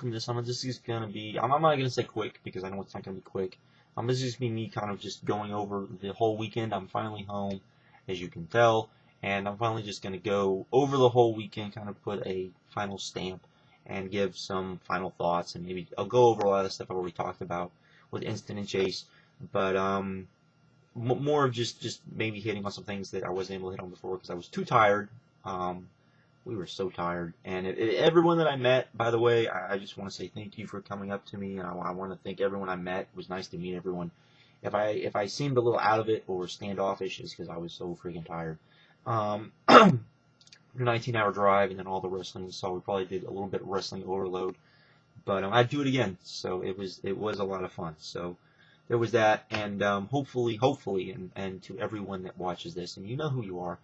welcome to this. This is going to be, I'm not going to say quick because I know it's not going to be quick. This is just be me kind of just going over the whole weekend. I'm finally home, as you can tell, and I'm finally just going to go over the whole weekend, kind of put a final stamp and give some final thoughts, and maybe I'll go over a lot of the stuff I've already talked about with Instant and Chase, but more of just maybe hitting on some things that I wasn't able to hit on before because I was too tired. We were so tired, and everyone that I met, by the way, I just want to say thank you for coming up to me, and I want to thank everyone I met. It was nice to meet everyone. If I seemed a little out of it or standoffish, it's because I was so freaking tired. 19-hour drive and then all the wrestling, so we probably did a little bit of wrestling overload, but I'd do it again. So it was a lot of fun. So there was that, and hopefully, and to everyone that watches this, and you know who you are.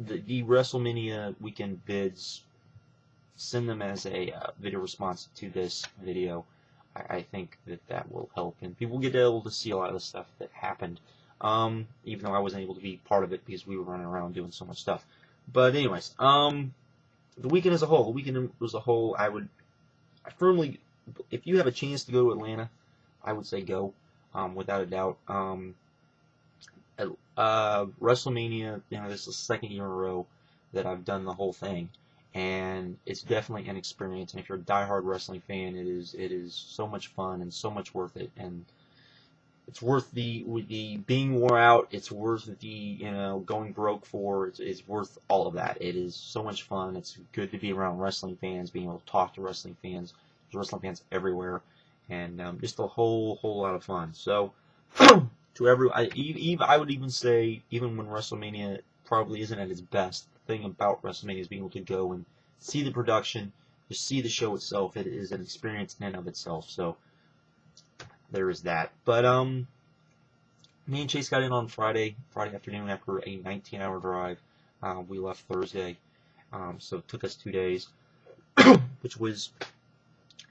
The Wrestlemania weekend vids, send them as a video response to this video. I think that will help, and people get able to see a lot of the stuff that happened, even though I wasn't able to be part of it because we were running around doing so much stuff. But anyways, the weekend as a whole, I firmly, if you have a chance to go to Atlanta, I would say go, without a doubt. Wrestlemania, this is the second year in a row that I've done the whole thing, and it's definitely an experience. And if you're a diehard wrestling fan, it is so much fun and so much worth it. And it's worth the being wore out. It's worth the going broke for. It's worth all of that. It is so much fun. It's good to be around wrestling fans, being able to talk to wrestling fans. There's wrestling fans everywhere, and just a whole lot of fun. So. To I would even say, even when WrestleMania probably isn't at its best, the thing about WrestleMania is being able to go and see the production, just see the show itself. It is an experience in and of itself. So there is that. But me and Chase got in on Friday afternoon after a 19-hour drive. We left Thursday, so it took us 2 days, which was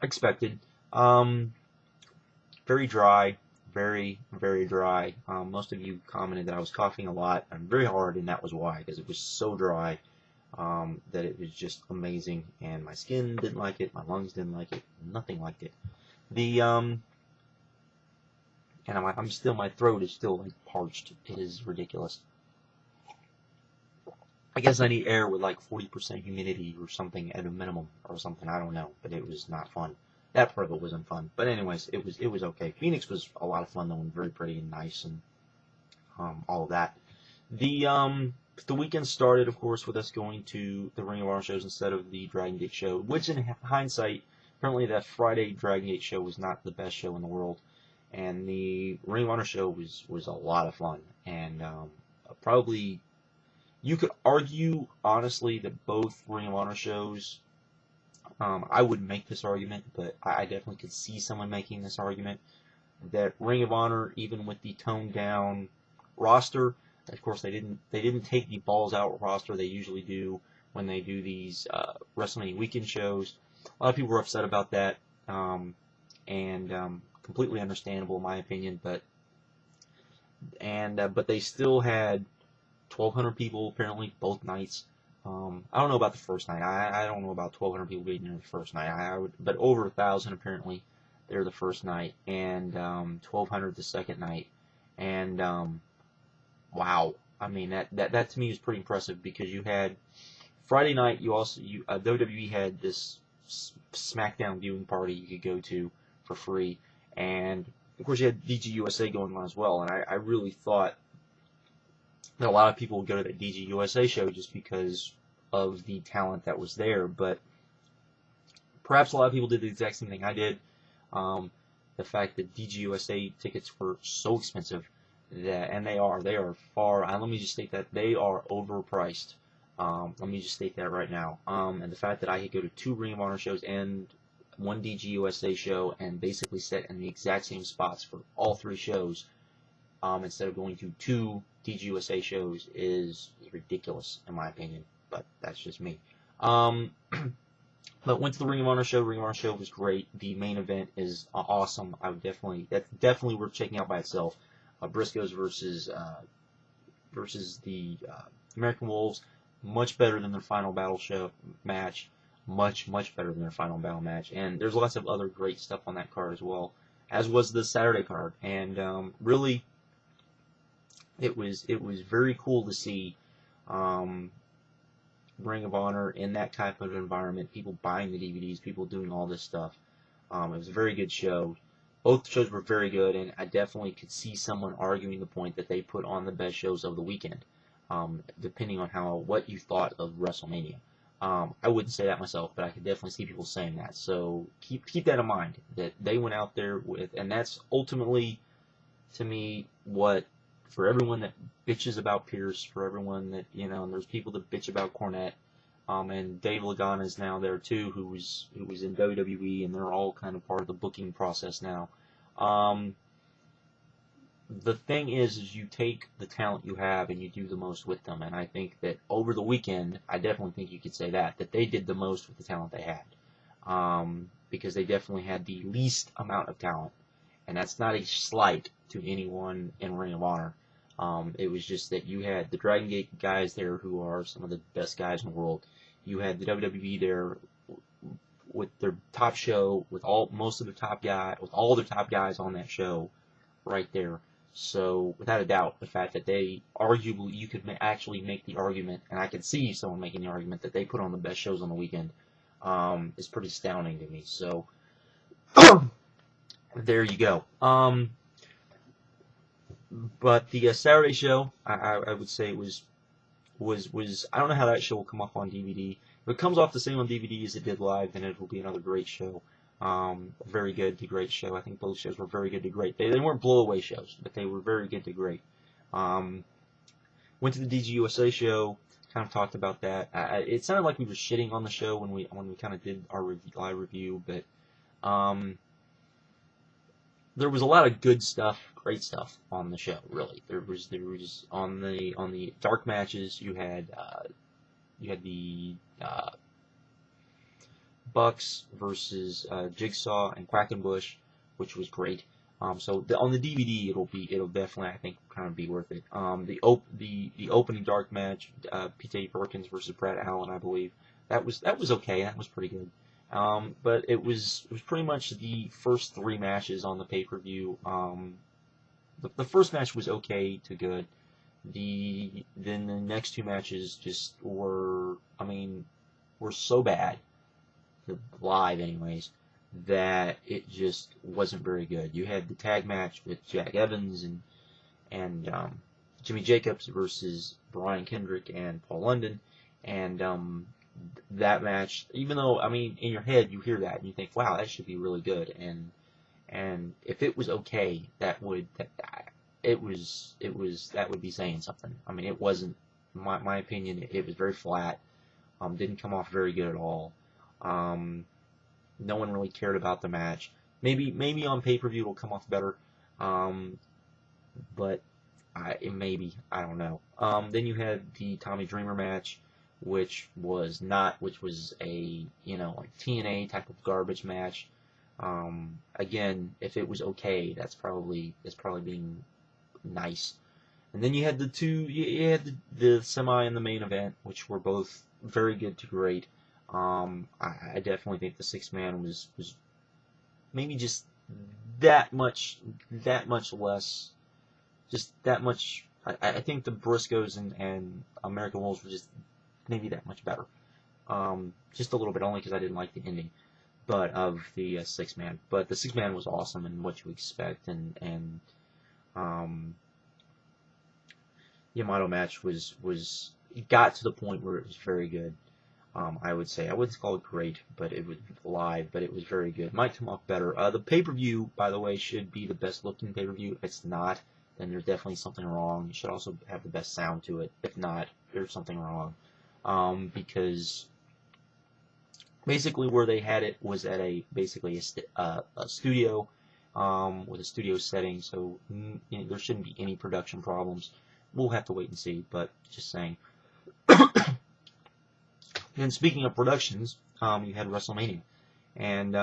expected. Very dry. Very, very dry. Most of you commented that I was coughing a lot and very hard, and that was why, because it was so dry that it was just amazing, and my skin didn't like it, my lungs didn't like it, nothing liked it. And my throat is still like parched. It is ridiculous. I guess I need air with like 40% humidity or something at a minimum or something. I don't know, but it was not fun. That part of it wasn't fun, but anyways, it was okay. Phoenix was a lot of fun though, and very pretty and nice, and all of that. The weekend started, of course, with us going to the Ring of Honor shows instead of the Dragon Gate show, which in hindsight, apparently that Friday Dragon Gate show was not the best show in the world, and the Ring of Honor show was a lot of fun, and probably you could argue honestly that both Ring of Honor shows. I wouldn't make this argument, but I definitely could see someone making this argument that Ring of Honor, even with the toned down roster, of course they didn't take the balls out roster they usually do when they do these WrestleMania weekend shows. A lot of people were upset about that, and completely understandable in my opinion. But they still had 1,200 people apparently both nights. I don't know about the first night. I don't know about 1,200 people being there the first night. But over 1,000 apparently there the first night, and 1,200 the second night. And wow, I mean that to me is pretty impressive because you had Friday night. WWE had this SmackDown viewing party you could go to for free, and of course you had DG USA going on as well. And I really thought that a lot of people would go to that DG USA show just because of the talent that was there, but perhaps a lot of people did the exact same thing I did. The fact that DG USA tickets were so expensive and they are far. Let me just state that they are overpriced. Let me just state that right now. And the fact that I could go to 2 Ring of Honor shows and 1 DG USA show and basically sit in the exact same spots for all 3 shows, instead of going to 2 DG USA shows is ridiculous in my opinion, but that's just me. But went to the Ring of Honor show. Ring of Honor show was great. The main event is awesome. That's definitely worth checking out by itself. Briscoes versus the American Wolves, much better than their final battle show match. much, much better than their Final Battle match. And there's lots of other great stuff on that card as well, as was the Saturday card. And really, it was very cool to see Ring of Honor in that type of environment, people buying the DVDs, people doing all this stuff. It was a very good show. Both shows were very good, and I definitely could see someone arguing the point that they put on the best shows of the weekend, depending on what you thought of WrestleMania. I wouldn't say that myself, but I could definitely see people saying that. So keep that in mind, that they went out there with, and that's ultimately, to me, what, for everyone that bitches about Pierce, for everyone that, and there's people that bitch about Cornette, and Dave Lagana is now there too, who was in WWE, and they're all kind of part of the booking process now. The thing is you take the talent you have and you do the most with them, and I think that over the weekend, I definitely think you could say that they did the most with the talent they had, because they definitely had the least amount of talent, and that's not a slight to anyone in Ring of Honor. It was just that you had the Dragon Gate guys there, who are some of the best guys in the world. You had the WWE there with their top show, with most of the top all their top guys on that show, right there. So without a doubt, the fact that they arguably, you could actually make the argument, and I could see someone making the argument that they put on the best shows on the weekend, is pretty astounding to me. So there you go. But the Saturday show, I would say was I don't know how that show will come off on DVD. If it comes off the same on DVD as it did live, then it will be another great show. Very good to great show. I think both shows were very good to great. They weren't blow-away shows, but they were very good to great. Went to the DGUSA show, kind of talked about that. It sounded like we were shitting on the show when we kind of did our live review, but there was a lot of good stuff, great stuff on the show. Really, there was on the dark matches. You had the Bucks versus Jigsaw and Quackenbush, which was great. So on the DVD, it'll definitely, I think, kind of be worth it. The opening dark match, P.J. Perkins versus Brad Allen, I believe, that was okay. That was pretty good. But it was pretty much the first three matches on the pay-per-view. The first match was okay to good. Then the next two matches just were so bad, live anyways, that it just wasn't very good. You had the tag match with Jack Evans and Jimmy Jacobs versus Brian Kendrick and Paul London, and that match, even though, in your head you hear that and you think, wow, that should be really good, and if it was okay, that would be saying something. It wasn't, my opinion, it was very flat, didn't come off very good at all. No one really cared about the match. Maybe on pay-per-view it'll come off better, but maybe, I don't know. Then you had the Tommy Dreamer match, which was a like TNA type of garbage match. Again, if it was okay, that's probably being nice. And then you had the semi and the main event, which were both very good to great. I definitely think the 6-man was maybe just that much less, just that much. I think the Briscoes and American Wolves were just maybe that much better. Just a little bit, only because I didn't like the ending, but of the 6-man. But the 6-man was awesome and what you expect, and Yamato match was it got to the point where it was very good. I would say, I wouldn't call it great, but it was live, but it was very good. Might come off better. The pay-per-view, by the way, should be the best looking pay-per-view. If it's not, then there's definitely something wrong. It should also have the best sound to it. If not, there's something wrong. Because basically where they had it was at a studio, with a studio setting, so there shouldn't be any production problems. We'll have to wait and see, but just saying. And speaking of productions, you had WrestleMania, and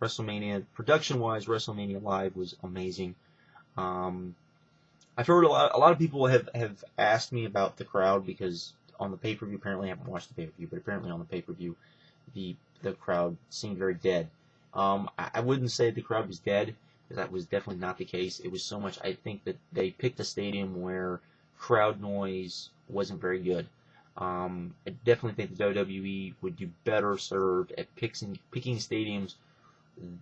WrestleMania, production-wise, WrestleMania Live was amazing. I've heard a lot of people have asked me about the crowd, because on the pay-per-view, apparently I haven't watched the pay-per-view, but apparently on the pay-per-view, the crowd seemed very dead. I wouldn't say the crowd was dead, because that was definitely not the case. It was so much, I think, that they picked a stadium where crowd noise wasn't very good. I definitely think the WWE would do better served at picking stadiums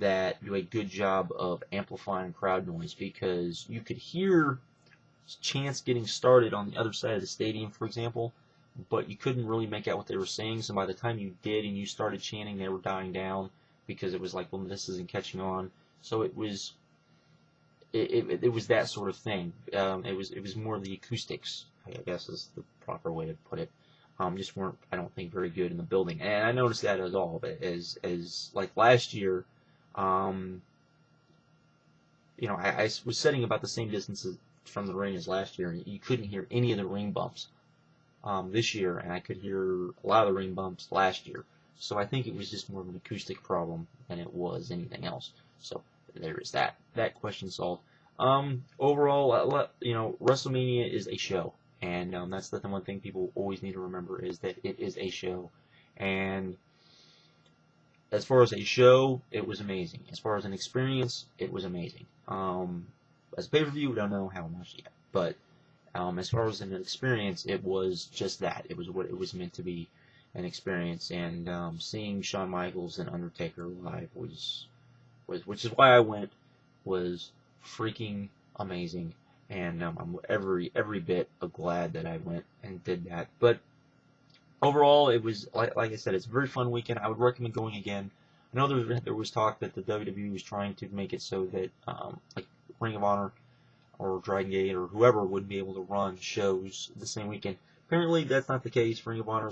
that do a good job of amplifying crowd noise, because you could hear chants getting started on the other side of the stadium, for example, but you couldn't really make out what they were saying, so by the time you did and you started chanting, they were dying down, because it was like, well, this isn't catching on. So it was that sort of thing. It was more the acoustics, I guess is the proper way to put it. Just weren't, I don't think, very good in the building. And I noticed that as all, as like last year, I was sitting about the same distances from the ring as last year, and you couldn't hear any of the ring bumps this year, and I could hear a lot of the ring bumps last year. So I think it was just more of an acoustic problem than it was anything else. So there is that question solved. Overall, WrestleMania is a show, and that's the one thing people always need to remember, is that it is a show. And as far as a show, it was amazing. As far as an experience, it was amazing. As a pay-per-view, we don't know how much yet, but as far as an experience, it was just that. It was what it was meant to be, an experience. And seeing Shawn Michaels and Undertaker live was which is why I went, was freaking amazing. And I'm every bit glad that I went and did that. But overall, it was, like I said, it's a very fun weekend. I would recommend going again. I know there was talk that the WWE was trying to make it so that like Ring of Honor or Dragon Gate or whoever would be able to run shows the same weekend. Apparently, that's not the case. Ring of Honor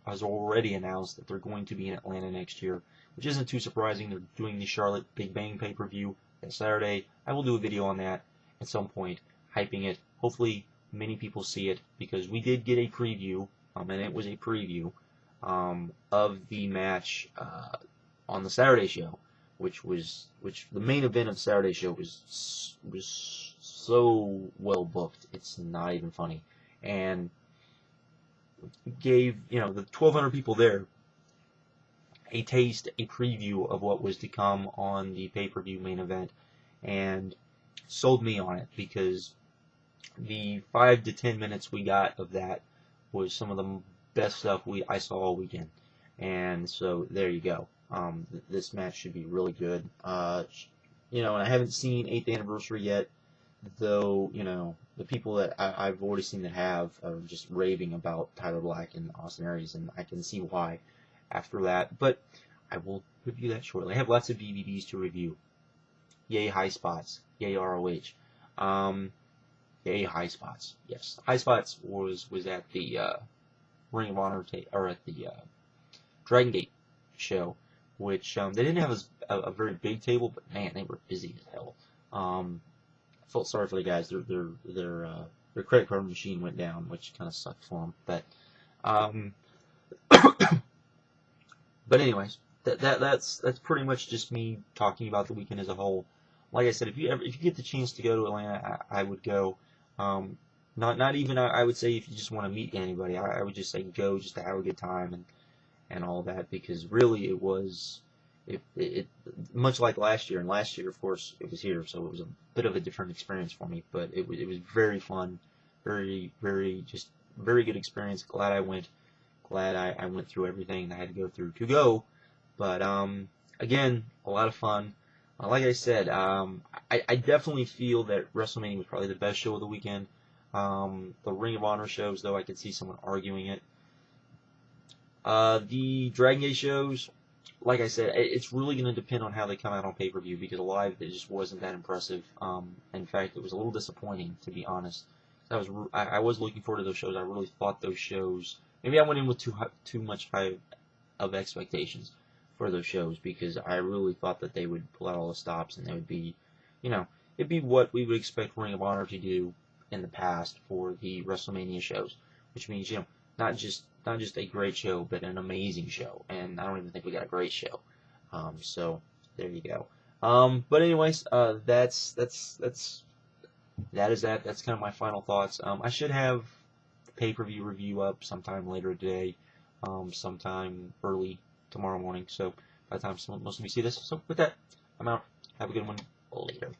has already announced that they're going to be in Atlanta next year, which isn't too surprising. They're doing the Charlotte Big Bang pay-per-view that Saturday. I will do a video on that at some point, hyping it. Hopefully, many people see it, because we did get a preview, and it was a preview of the match on the Saturday show, which the main event of the Saturday show was so well booked. It's not even funny, and gave the 1,200 people there a taste, a preview of what was to come on the pay-per-view main event, and sold me on it, because the 5 to 10 minutes we got of that was some of the best stuff I saw all weekend. And so there you go. This match should be really good. And I haven't seen 8th Anniversary yet, though, the people that I've already seen that have are just raving about Tyler Black and Austin Aries, and I can see why after that. But I will review that shortly. I have lots of DVDs to review. Yay High Spots. Yay ROH. Yay High Spots. Yes, High Spots was at the Ring of Honor or at the Dragon Gate show, which they didn't have a very big table, but man, they were busy as hell. I felt sorry for the guys. Their credit card machine went down, which kind of sucked for them. But anyways, that's pretty much just me talking about the weekend as a whole. Like I said, if you get the chance to go to Atlanta, I would go. Not even I would say if you just want to meet anybody, I would just say go just to have a good time and all that, because really it was it much like last year, and last year of course it was here, so it was a bit of a different experience for me, but it was very fun, very good experience. Glad I went. Glad I went through everything I had to go through to go. But again, a lot of fun. Like I said, I definitely feel that WrestleMania was probably the best show of the weekend. The Ring of Honor shows, though, I could see someone arguing it. The Dragon Gate shows, like I said, it's really going to depend on how they come out on pay-per-view, because live it just wasn't that impressive. In fact, it was a little disappointing, to be honest. I was looking forward to those shows. I really thought those shows, maybe I went in with too much high of expectations for those shows, because I really thought that they would pull out all the stops, and they would be, it'd be what we would expect Ring of Honor to do in the past for the WrestleMania shows, which means, not just a great show, but an amazing show. And I don't even think we got a great show. So there you go. But anyways, that's that. That's kind of my final thoughts. I should have the pay-per-view review up sometime later today, sometime early tomorrow morning. So by the time most of you see this, so with that, I'm out. Have a good one. Later.